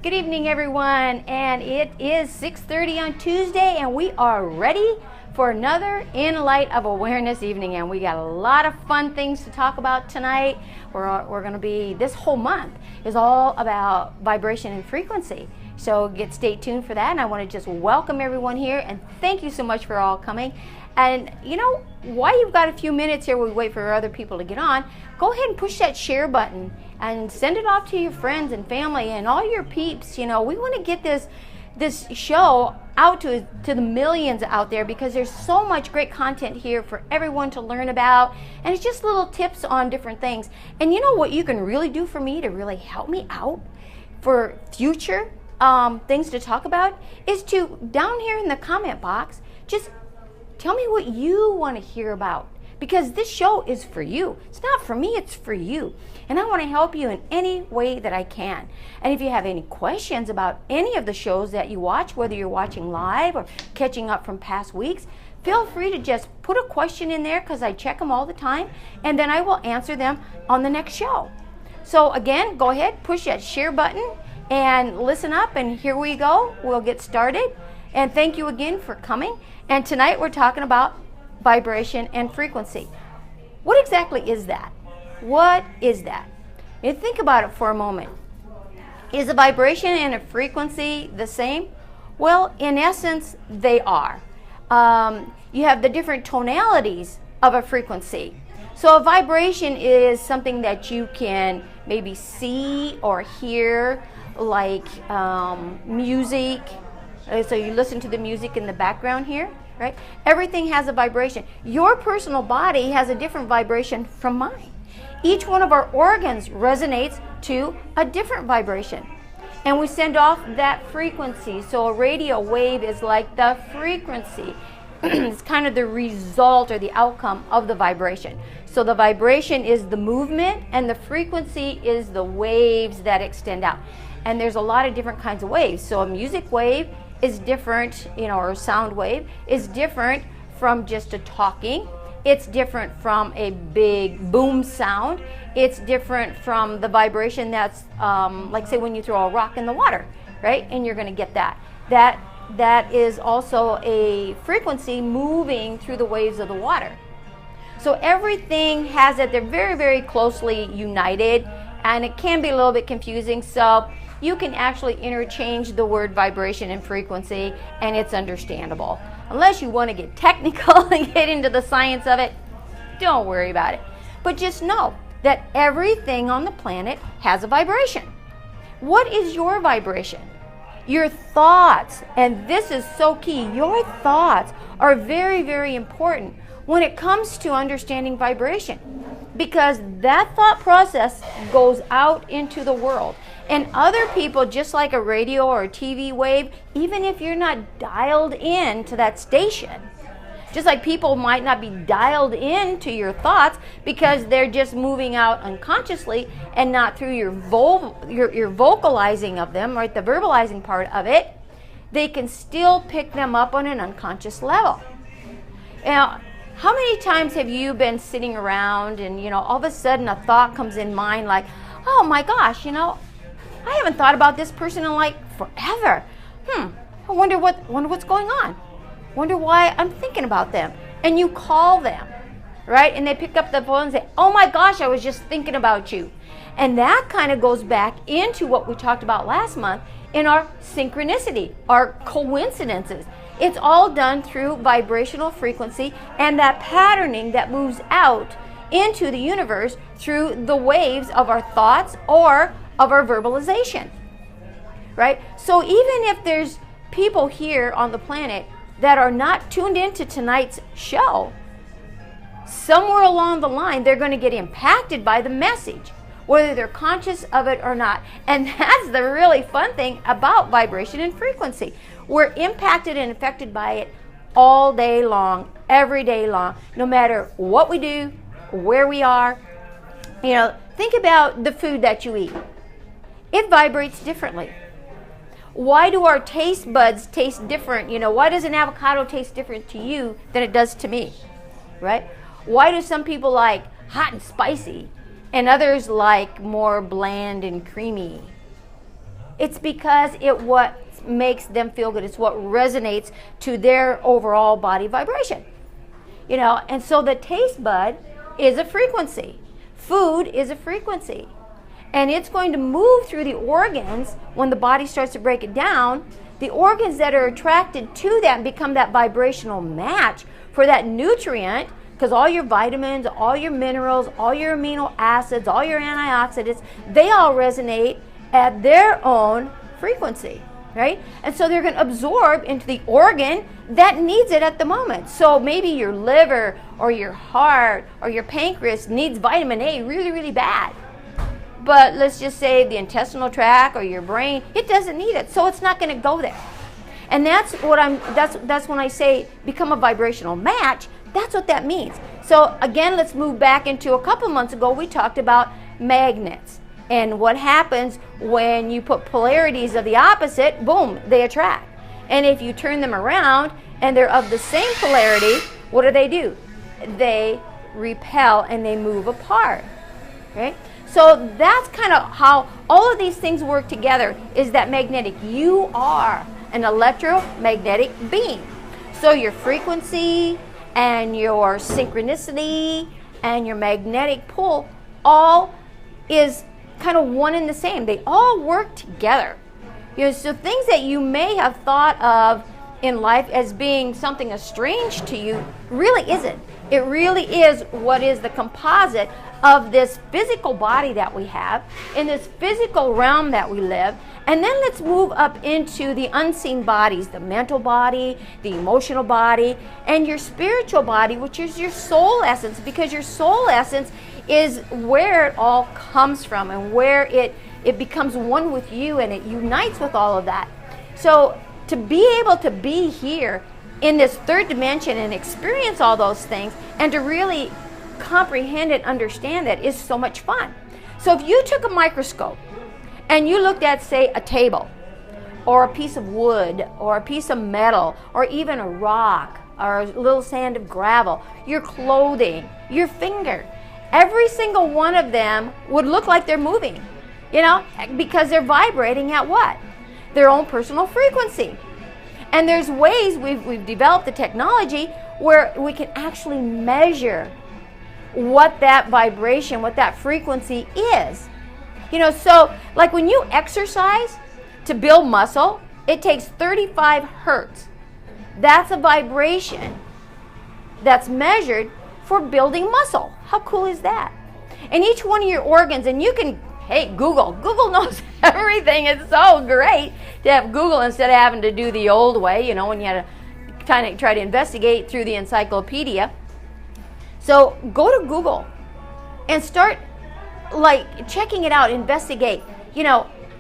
Good evening, everyone, and it is 6:30 on Tuesday, and we are ready for another In Light of Awareness evening, and we got a lot of fun things to talk about tonight. We're going to be, this whole month is all about vibration and frequency, so stay tuned for that. And I want to just welcome everyone here, and thank you so much for all coming. And you know, while you've got a few minutes here, we wait for other people to get on, go ahead and push that share button and send it off to your friends and family and all your peeps. You know, we want to get this show out to the millions out there, because there's so much great content here for everyone to learn about, and it's just little tips on different things. And you know what you can really do for me to really help me out for future things to talk about is to, down here in the comment box, just tell me what you want to hear about, because this show is for you. It's not for me, it's for you. And I want to help you in any way that I can. And if you have any questions about any of the shows that you watch, whether you're watching live or catching up from past weeks, feel free to just put a question in there, because I check them all the time, and then I will answer them on the next show. So again, go ahead, push that share button and listen up, and here we go. We'll get started. And thank you again for coming. And tonight we're talking about vibration and frequency. What exactly is that? What is that? And think about it for a moment. Is a vibration and a frequency the same? Well, in essence, they are. You have the different tonalities of a frequency. So a vibration is something that you can maybe see or hear, like music. So you listen to the music in the background here, right? Everything has a vibration. Your personal body has a different vibration from mine. Each one of our organs resonates to a different vibration, and we send off that frequency. So a radio wave is like the frequency. It's kind of the result or the outcome of the vibration. So the vibration is the movement, and the frequency is the waves that extend out. And there's a lot of different kinds of waves. So a music wave is different, or a sound wave is different from just a talking. It's different from a big boom sound. It's different from the vibration that's like, say, when you throw a rock in the water, right? And you're going to get that. That is also a frequency moving through the waves of the water. So everything has it. They're very, very closely united, and it can be a little bit confusing. So you can actually interchange the word vibration and frequency, and it's understandable. Unless you want to get technical and get into the science of it, don't worry about it. But just know that everything on the planet has a vibration. What is your vibration? Your thoughts, and this is so key, your thoughts are very, very important when it comes to understanding vibration, because that thought process goes out into the world. And other people, just like a radio or a TV wave, even if you're not dialed in to that station, just like people might not be dialed in to your thoughts because they're just moving out unconsciously and not through your vocalizing of them, right, the verbalizing part of it, they can still pick them up on an unconscious level. Now, how many times have you been sitting around and, all of a sudden a thought comes in mind like, oh my gosh, I haven't thought about this person in like forever. I wonder what's going on. Wonder why I'm thinking about them. And you call them, right? And they pick up the phone and say, oh my gosh, I was just thinking about you. And that kind of goes back into what we talked about last month in our synchronicity, our coincidences. It's all done through vibrational frequency and that patterning that moves out into the universe through the waves of our thoughts or of our verbalization, right? So even if there's people here on the planet that are not tuned into tonight's show, somewhere along the line they're going to get impacted by the message, whether they're conscious of it or not. And that's the really fun thing about vibration and frequency. We're impacted and affected by it all day long, every day long, no matter what we do, where we are. Think about the food that you eat. It vibrates differently. Why do our taste buds taste different? Why does an avocado taste different to you than it does to me, right? Why do some people like hot and spicy and others like more bland and creamy? It's because what makes them feel good. It's what resonates to their overall body vibration. And so the taste bud is a frequency. Food is a frequency. And it's going to move through the organs when the body starts to break it down. The organs that are attracted to that and become that vibrational match for that nutrient, because all your vitamins, all your minerals, all your amino acids, all your antioxidants, they all resonate at their own frequency, right? And so they're going to absorb into the organ that needs it at the moment. So maybe your liver or your heart or your pancreas needs vitamin A really, really bad. But let's just say the intestinal tract or your brain, it doesn't need it, so it's not going to go there. And that's when I say become a vibrational match. That's what that means. So again, let's move back into a couple months ago. We talked about magnets and what happens when you put polarities of the opposite. Boom, they attract. And if you turn them around and they're of the same polarity, what do? They repel and they move apart, right? So that's kind of how all of these things work together, is that magnetic. You are an electromagnetic being. So your frequency and your synchronicity and your magnetic pull all is kind of one and the same. They all work together. So things that you may have thought of in life as being something estranged to you really isn't. It really is what is the composite of this physical body that we have, in this physical realm that we live. And then let's move up into the unseen bodies, the mental body, the emotional body, and your spiritual body, which is your soul essence, because your soul essence is where it all comes from and where it becomes one with you and it unites with all of that. So to be able to be here in this third dimension and experience all those things and to really comprehend and understand that is so much fun. So if you took a microscope and you looked at, say, a table or a piece of wood or a piece of metal or even a rock or a little sand of gravel, your clothing, your finger, every single one of them would look like they're moving, because they're vibrating at what? Their own personal frequency. And there's ways we've developed the technology where we can actually measure what that vibration, what that frequency is. So like when you exercise to build muscle, it takes 35 hertz. That's a vibration that's measured for building muscle. How cool is that? And each one of your organs, and you can, hey, Google knows everything. It's so great to have Google instead of having to do the old way, when you had to kind of try to investigate through the encyclopedia. So go to Google and start checking it out, investigate,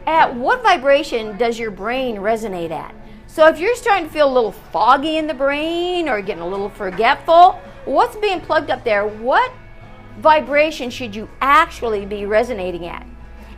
at what vibration does your brain resonate at? So if you're starting to feel a little foggy in the brain or getting a little forgetful, what's being plugged up there? What vibration should you actually be resonating at?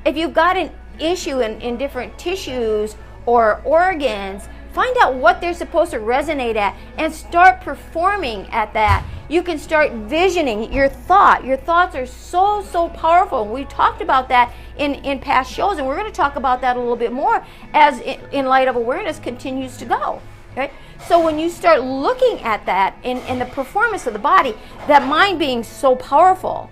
If you've got an issue in different tissues or organs, find out what they're supposed to resonate at and start performing at that. You can start visioning your thought. Your thoughts are so, so powerful. We talked about that in past shows, and we're going to talk about that a little bit more as In Light of Awareness continues to go. Okay? So when you start looking at that in the performance of the body, that mind being so powerful,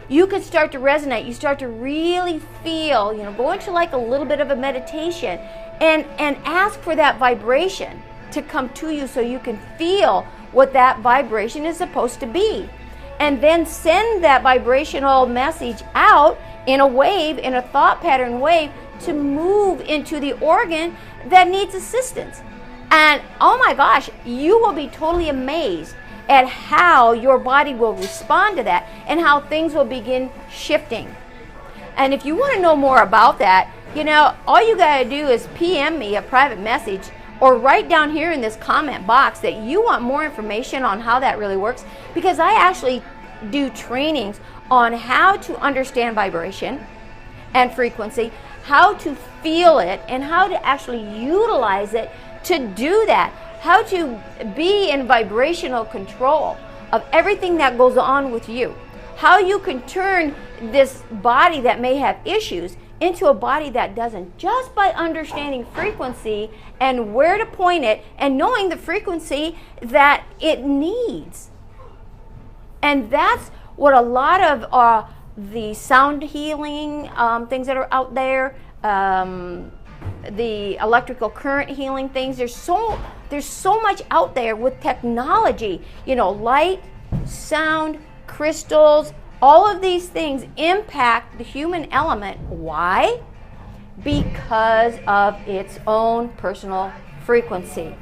you can start to resonate. You start to really feel, go into like a little bit of a meditation and ask for that vibration to come to you so you can feel what that vibration is supposed to be. And then send that vibrational message out in a wave, in a thought pattern wave, to move into the organ that needs assistance. And oh my gosh, you will be totally amazed at how your body will respond to that and how things will begin shifting. And if you want to know more about that, all you got to do is PM me a private message or write down here in this comment box that you want more information on how that really works, because I actually do trainings on how to understand vibration and frequency, how to feel it, and how to actually utilize it to do that, how to be in vibrational control of everything that goes on with you, how you can turn this body that may have issues into a body that doesn't, just by understanding frequency and where to point it and knowing the frequency that it needs. And that's what a lot of the sound healing things that are out there, the electrical current healing things, there's so much out there with technology, you know, light, sound, crystals, all of these things impact the human element. Why? Because of its own personal frequency.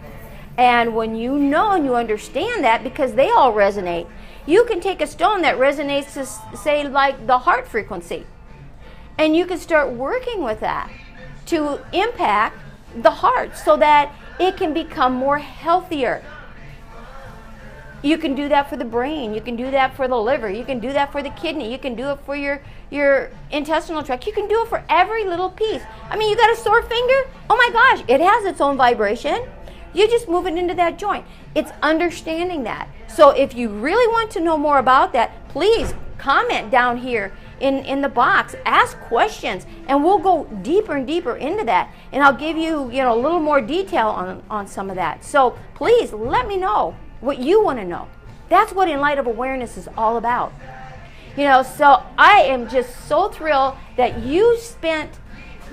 And when you know and you understand that, because they all resonate, you can take a stone that resonates to, say, like the heart frequency, and you can start working with that to impact the heart so that it can become more healthier. You can do that for the brain. You can do that for the liver. You can do that for the kidney. You can do it for your intestinal tract. You can do it for every little piece. I mean, you got a sore finger? Oh my gosh, it has its own vibration. You just move it into that joint. It's understanding that. So if you really want to know more about that, please comment down here in the box. Ask questions, and we'll go deeper and deeper into that. And I'll give you, a little more detail on some of that. So please let me know what you want to know. That's what In Light of Awareness is all about. So I am just so thrilled that you spent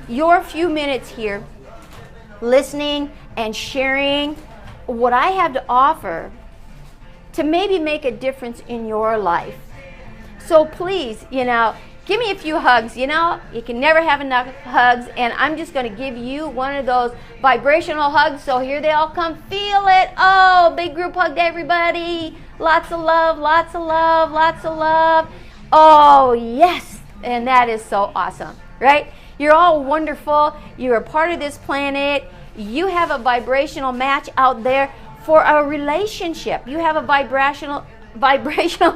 your few minutes here listening and sharing what I have to offer to maybe make a difference in your life. So please, give me a few hugs. You can never have enough hugs, and I'm just going to give you one of those vibrational hugs. So here they all come. Feel it. Oh, big group hug to everybody. Lots of love, lots of love, lots of love. Oh, yes. And that is so awesome, right? You're all wonderful. You're a part of this planet. You have a vibrational match out there for a relationship. You have a vibrational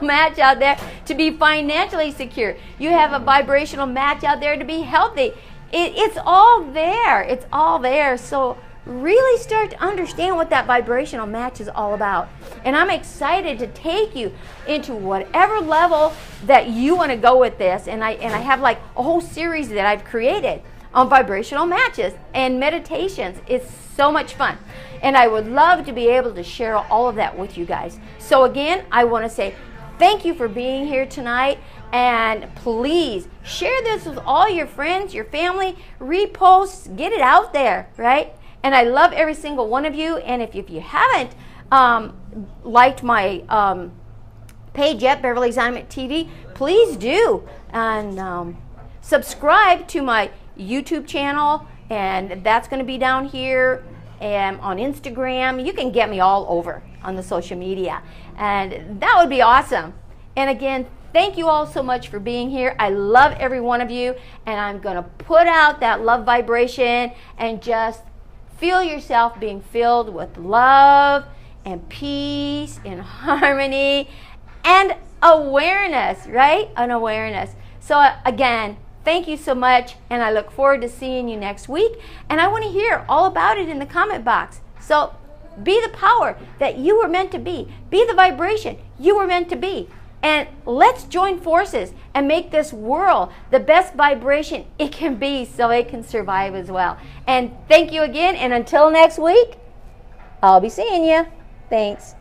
match out there to be financially secure. You have a vibrational match out there to be healthy. It's all there. It's all there. So really start to understand what that vibrational match is all about. And I'm excited to take you into whatever level that you want to go with this. And I have like a whole series that I've created on vibrational matches and meditations. It's so much fun. And I would love to be able to share all of that with you guys. So again, I want to say thank you for being here tonight. And please share this with all your friends, your family, repost, get it out there, right? And I love every single one of you. And if you haven't liked my page yet, Beverly Zimet TV, please do. And subscribe to my YouTube channel, and that's going to be down here, and on Instagram. You can get me all over on the social media, and that would be awesome. And again, thank you all so much for being here. I love every one of you, and I'm going to put out that love vibration and just feel yourself being filled with love and peace and harmony and awareness, right? An awareness. So again, thank you so much, and I look forward to seeing you next week. And I want to hear all about it in the comment box. So be the power that you were meant to be. Be the vibration you were meant to be. And let's join forces and make this world the best vibration it can be so it can survive as well. And thank you again, and until next week, I'll be seeing you. Thanks.